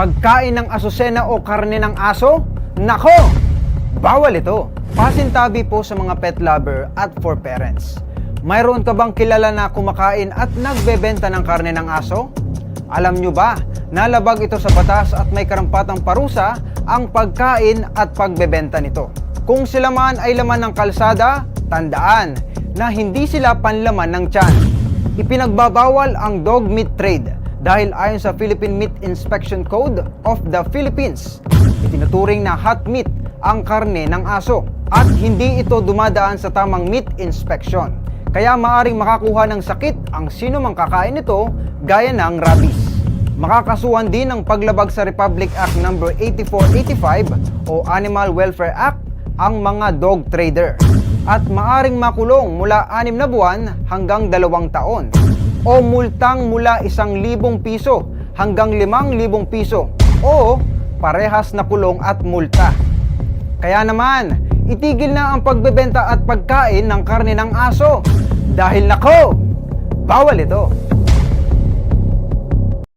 Pagkain ng asusena o karne ng aso? Nako! Bawal ito. Pasintabi po sa mga pet lover at for parents. Mayroon ka bang kilala na kumakain at nagbebenta ng karne ng aso? Alam nyo ba, nalabag ito sa batas at may karampatang parusa ang pagkain at pagbebenta nito. Kung sila man ay laman ng kalsada, tandaan na hindi sila panlaman ng tiyan. Ipinagbabawal ang dog meat trade dahil ayon sa Philippine Meat Inspection Code of the Philippines, itinuturing na hot meat ang karne ng aso at hindi ito dumadaan sa tamang meat inspection. Kaya maaring makakuha ng sakit ang sino mang kakain nito gaya ng rabies. Makakasuhan din ng paglabag sa Republic Act No. 8485 o Animal Welfare Act ang mga dog trader at maaring makulong mula 6 na buwan hanggang 2 taon o multang mula 1,000 piso hanggang 5,000 piso o parehas na kulong at multa. Kaya naman, itigil na ang pagbebenta at pagkain ng karne ng aso dahil nako, bawal ito.